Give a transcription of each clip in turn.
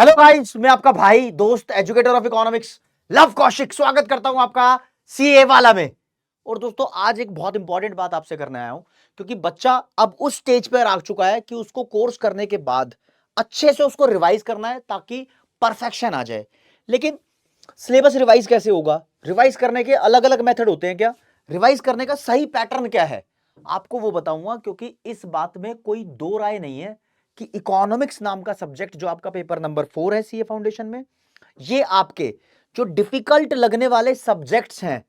Hello guys, मैं आपका भाई दोस्त educator of economics love Kaushik स्वागत करता हूं आपका सीए वाला में। और दोस्तों, आज एक बहुत इंपॉर्टेंट बात आपसे करने आया हूं, क्योंकि बच्चा अब उस स्टेज पर आ चुका है कि उसको कोर्स करने के बाद अच्छे से उसको रिवाइज करना है ताकि परफेक्शन आ जाए। लेकिन सिलेबस रिवाइज कैसे होगा? रिवाइज करने के अलग अलग मेथड होते हैं क्या? रिवाइज करने का सही पैटर्न क्या है, आपको वो बताऊंगा। क्योंकि इस बात में कोई दो राय नहीं है कि इकोनॉमिक्स नाम का सब्जेक्ट जो आपका पेपर नंबर 4 है सीए फाउंडेशन में, ये आपके जो डिफिकल्ट लगने वाले सब्जेक्ट्स हैं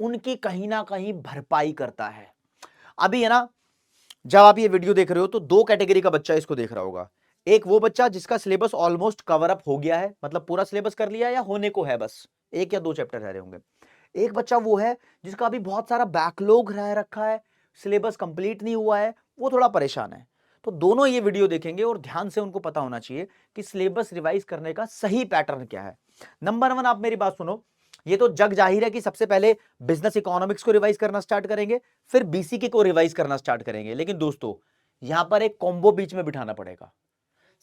उनकी कहीं ना कहीं भरपाई करता है। अभी है ना, जब आप ये वीडियो देख रहे हो तो दो कैटेगरी का बच्चा इसको देख रहा होगा। एक वो बच्चा जिसका सिलेबस ऑलमोस्ट कवर अप हो गया है, मतलब पूरा सिलेबस कर लिया या होने को है, बस एक या दो चैप्टर रह रहे होंगे। एक बच्चा वो है जिसका अभी बहुत सारा बैकलॉग रह रखा है, सिलेबस कंप्लीट नहीं हुआ है, वो थोड़ा परेशान है। तो दोनों ये वीडियो देखेंगे और ध्यान से उनको पता होना चाहिए कि सिलेबस रिवाइज करने का सही पैटर्न क्या है। नंबर वन, आप मेरी बात सुनो। ये तो जग जाहिर है कि सबसे पहले बिजनेस इकोनॉमिक्स को रिवाइज करना स्टार्ट करेंगे, फिर बीसीके को रिवाइज करना स्टार्ट करेंगे। लेकिन दोस्तों, यहां पर एक कॉम्बो बीच में बिठाना पड़ेगा।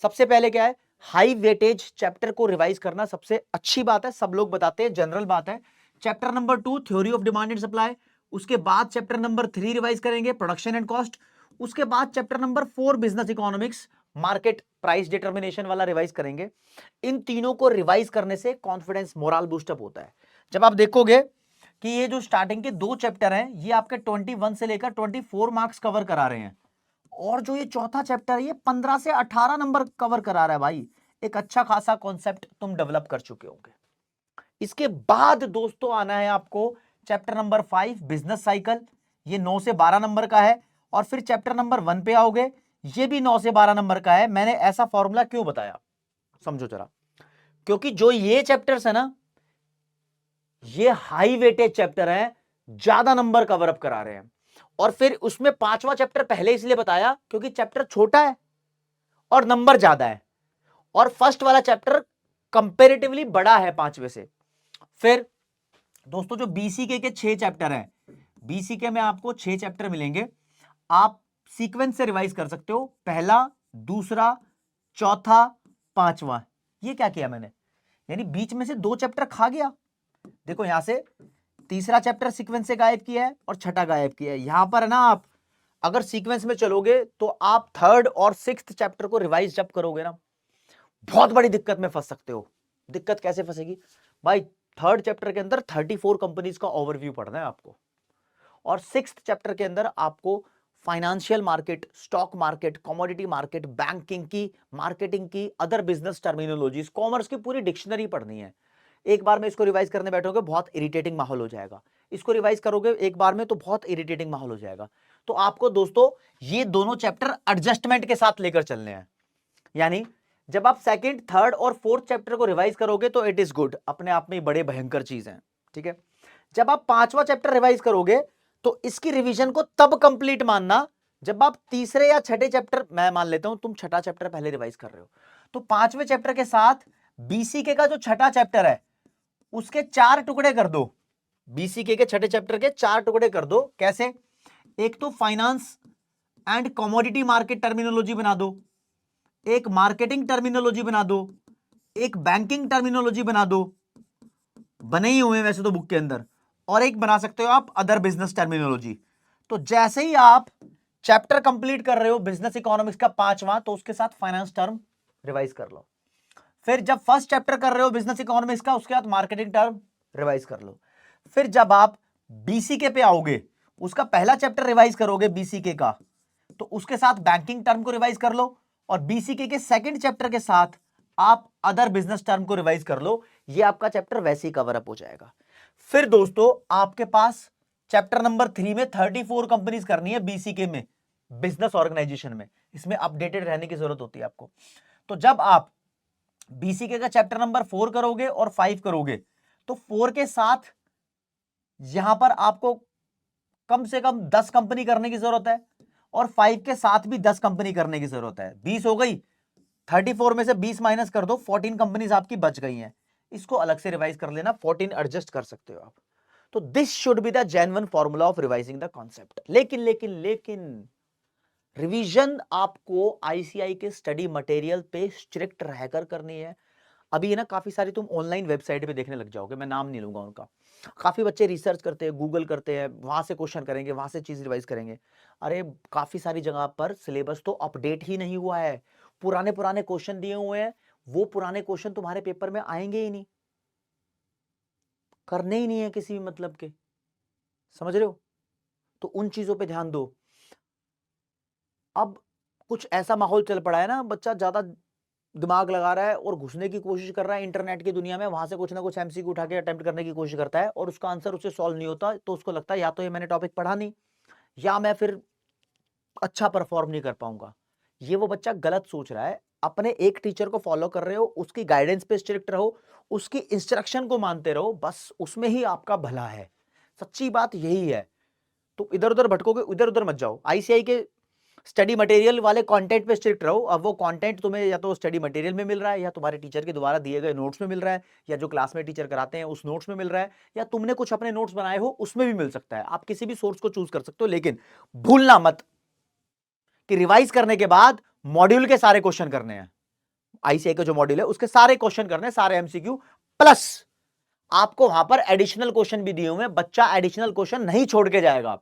सबसे पहले क्या है, हाई वेटेज चैप्टर को रिवाइज करना सबसे अच्छी बात है, सब लोग बताते हैं, जनरल बात है। Chapter number 2 theory of demand and supply, उसके बाद चैप्टर नंबर 3 रिवाइज करेंगे प्रोडक्शन एंड कॉस्ट, उसके बाद chapter number 4 business economics market price determination वाला रिवाइज करेंगे। इन तीनों को रिवाइज करने से कॉन्फिडेंस मोरल बूस्टअप होता है। जब आप देखोगे कि ये जो स्टार्टिंग के दो चैप्टर हैं ये आपके 21 से लेकर 24 मार्क्स कवर करा रहे हैं, और जो ये चौथा चैप्टर है ये 15 से 18 नंबर कवर करा रहा है भाई। एक अच्छा खासा कॉन्सेप्ट तुम डेवलप कर चुके होंगे। इसके बाद दोस्तों आना है आपको चैप्टर नंबर 5 बिजनेस साइकिल, ये 9 से 12 नंबर का है। और फिर चैप्टर नंबर 1 पे आओगे, ये भी 9 से 12 नंबर का है। मैंने ऐसा फॉर्मूला क्यों बताया, समझो जरा। क्योंकि जो ये चैप्टर्स है ना, ये हाई वेटेज चैप्टर है, ज्यादा नंबर कवर अप करा रहे हैं। और फिर उसमें पांचवा चैप्टर पहले इसलिए बताया क्योंकि चैप्टर छोटा है और नंबर ज्यादा है, और फर्स्ट वाला चैप्टर कंपेरेटिवली बड़ा है पांचवे से। फिर दोस्तों, जो बीसीके के 6 चैप्टर हैं, बीसीके में आपको 6 चैप्टर मिलेंगे। आप सीक्वेंस से रिवाइज कर सकते हो, पहला, दूसरा, चौथा, पांचवा। ये क्या किया मैंने, यानी बीच में से दो चैप्टर खा गया। देखो यहां से तीसरा चैप्टर सीक्वेंस से गायब किया है और छठा गायब किया है। यहां पर ना, आप अगर सीक्वेंस में चलोगे तो आप थर्ड और सिक्स्थ चैप्टर को रिवाइज जब करोगे ना, बहुत बड़ी दिक्कत में फंस सकते हो। दिक्कत कैसे फंसेगी भाई? थर्ड चैप्टर के अंदर 34 कंपनीज का ओवरव्यू पढ़ना है आपको, और सिक्स्थ चैप्टर के अंदर आपको financial market, stock market, commodity market, banking की, मार्केटिंग की, अदर बिजनेस टर्मिनोलॉजीज, कॉमर्स की पूरी डिक्शनरी पढ़नी है। एक बार में इसको रिवाइज करने बैठोगे बहुत इरिटेटिंग माहौल हो जाएगा। इसको रिवाइज करोगे एक बार में तो बहुत इरिटेटिंग माहौल हो जाएगा। तो आपको दोस्तों ये दोनों चैप्टर एडजस्टमेंट के साथ लेकर चलने हैं। यानी जब आप सेकंड, थर्ड और फोर्थ चैप्टर को रिवाइज करोगे तो इट इज गुड, अपने आप में बड़े भयंकर चीज है, ठीक है। जब आप पांचवा चैप्टर रिवाइज करोगे तो इसकी रिवीजन को तब कंप्लीट मानना जब आप तीसरे या छठे चैप्टर, मैं मान लेता हूं तुम छठा चैप्टर पहले रिवाइज कर रहे हो, तो पांचवें चैप्टर के साथ बीसीके का जो छठा चैप्टर है उसके 4 टुकड़े कर दो। बीसीके के छठे चैप्टर के 4 टुकड़े कर दो। कैसे? एक तो finance and commodity market terminology बना दो, एक मार्केटिंग टर्मिनोलॉजी बना दो, एक बैंकिंग टर्मिनोलॉजी बना दो, बने ही हुए हैं वैसे तो बुक के अंदर, और एक बना सकते हो आप अदर बिजनेस टर्मिनोलॉजी। तो जैसे ही आप चैप्टर कंप्लीट कर रहे हो बिजनेस इकोनॉमिक्स का पांचवा, तो उसके साथ फाइनेंस टर्म रिवाइज कर लो। फिर जब फर्स्ट चैप्टर कर रहे हो बिजनेस इकोनॉमिक्स का, उसके बाद मार्केटिंग टर्म रिवाइज कर लो। फिर जब आप बीसीके पे आओगे, उसका पहला चैप्टर रिवाइज करोगे बीसीके का, तो उसके साथ बैंकिंग टर्म को रिवाइज कर लो, और बीसीके के सेकंड चैप्टर के साथ आप अदर बिजनेस टर्म को रिवाइज कर लो। ये आपका चैप्टर वैसे ही कवर अप हो जाएगा। फिर दोस्तों आपके पास चैप्टर नंबर 3 में 34 कंपनीज करनी है बीसीके में, बिजनेस ऑर्गेनाइजेशन में। इसमें अपडेटेड रहने की जरूरत होती है आपको। तो जब आप बीसीके का चैप्टर नंबर 4 करोगे और 5 करोगे, तो 4 के साथ यहां पर आपको कम से कम 10 कंपनी करने की जरूरत है, और 5 के साथ भी 10 कंपनी करने की जरूरत है। 20 हो गई, 34 में से 20 माइनस कर दो, 14 कंपनीज आपकी बच गई हैं। इसको अलग से रिवाइज कर लेना, 14 एडजस्ट कर सकते हो आप। तो this should be the genuine formula of revising the concept. लेकिन लेकिन लेकिन रिवीजन आपको आईसीआई के स्टडी मटेरियल पे स्ट्रिक्ट रहकर करनी है। अभी है ना काफी सारी तुम ऑनलाइन वेबसाइट पे देखने लग जाओगे, मैं नाम नहीं लूंगा उनका। काफी बच्चे रिसर्च करते हैं, गूगल करते हैं, वहां से क्वेश्चन करेंगे, वहां से चीज रिवाइज करेंगे। अरे काफी सारी जगह पर सिलेबस तो अपडेट ही नहीं हुआ है, पुराने पुराने क्वेश्चन दिए हुए हैं, वो पुराने क्वेश्चन तुम्हारे पेपर में आएंगे ही नहीं, करने ही नहीं है किसी भी मतलब के, समझ रहे हो? तो उन चीजों पे ध्यान दो। अब कुछ ऐसा माहौल चल पड़ा है ना, बच्चा ज्यादा दिमाग लगा रहा है और घुसने की कोशिश कर रहा है इंटरनेट की दुनिया में, वहां से कुछ ना कुछ एमसीक्यू उठा के अटेम्प्ट करने की कोशिश करता है और उसका आंसर उससे सॉल्व नहीं होता, तो उसको लगता है या तो ये मैंने टॉपिक पढ़ा नहीं, या मैं फिर अच्छा परफॉर्म नहीं कर पाऊंगा। ये वो बच्चा गलत सोच रहा है। अपने एक टीचर को फॉलो कर रहे हो, उसकी गाइडेंस पे स्ट्रिक्ट रहो, उसकी इंस्ट्रक्शन को मानते रहो, बस उसमें ही आपका भला है। सच्ची बात यही है। तो इधर उधर भटकोगे, इधर उधर मत जाओ। आईसीआई के स्टडी मटेरियल वाले कंटेंट पे स्ट्रिक्ट रहो। अब वो कंटेंट तुम्हें या तो स्टडी मटेरियल में मिल रहा है, या तुम्हारे टीचर के द्वारा दिए गए नोट्स में मिल रहा है, या जो क्लास में टीचर कराते हैं उस नोट्स में मिल रहा है, या तुमने कुछ अपने नोट्स बनाए हो उसमें भी मिल सकता है। आप किसी भी सोर्स को चूज कर सकते हो, लेकिन भूलना मत कि रिवाइज करने के बाद मॉड्यूल के सारे क्वेश्चन करने हैं। आईसीआई का जो मॉड्यूल है उसके सारे क्वेश्चन करने हैं, सारे एमसीक्यू, प्लस आपको वहां पर एडिशनल क्वेश्चन भी दिए हुए हैं। बच्चा एडिशनल क्वेश्चन नहीं छोड़ के जाएगा,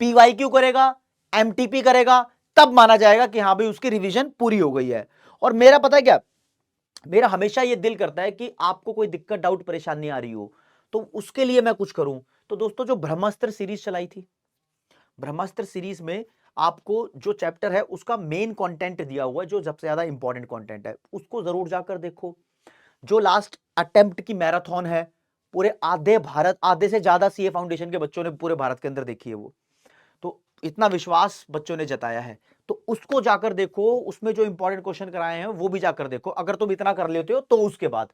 पीवाईक्यू करेगा, एमटीपी करेगा, तब माना जाएगा कि हाँ भाई उसकी रिवीजन पूरी हो गई है। और मेरा पता है क्या, मेरा हमेशा ये दिल करता है कि आपको कोई दिक्कत, डाउट, परेशानी आ रही हो तो उसके लिए मैं कुछ करूं। तो दोस्तों, जो ब्रह्मास्त्र सीरीज चलाई थी, ब्रह्मास्त्र सीरीज में आपको जो चैप्टर है उसका मेन कंटेंट दिया हुआ है, जो सबसे ज्यादा इंपॉर्टेंट कंटेंट है, उसको जरूर जाकर देखो। जो लास्ट अटेम्प्ट की मैराथन है, पूरे आधे भारत, आधे से ज्यादा सीए फाउंडेशन के बच्चों ने पूरे भारत के अंदर देखी है वो, तो इतना विश्वास बच्चों ने जताया है, तो उसको जाकर देखो। उसमें जो इंपॉर्टेंट क्वेश्चन कराए हैं वो भी जाकर देखो। अगर तुम इतना कर लेते हो तो उसके बाद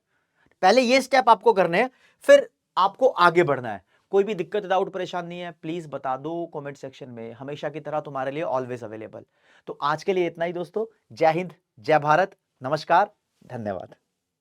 पहले ये स्टेप आपको करने हैं, फिर आपको आगे बढ़ना है। कोई भी दिक्कत, डाउट, परेशानी है, प्लीज बता दो कमेंट सेक्शन में, हमेशा की तरह तुम्हारे लिए ऑलवेज अवेलेबल। तो आज के लिए इतना ही दोस्तों। जय हिंद, जय भारत, नमस्कार, धन्यवाद।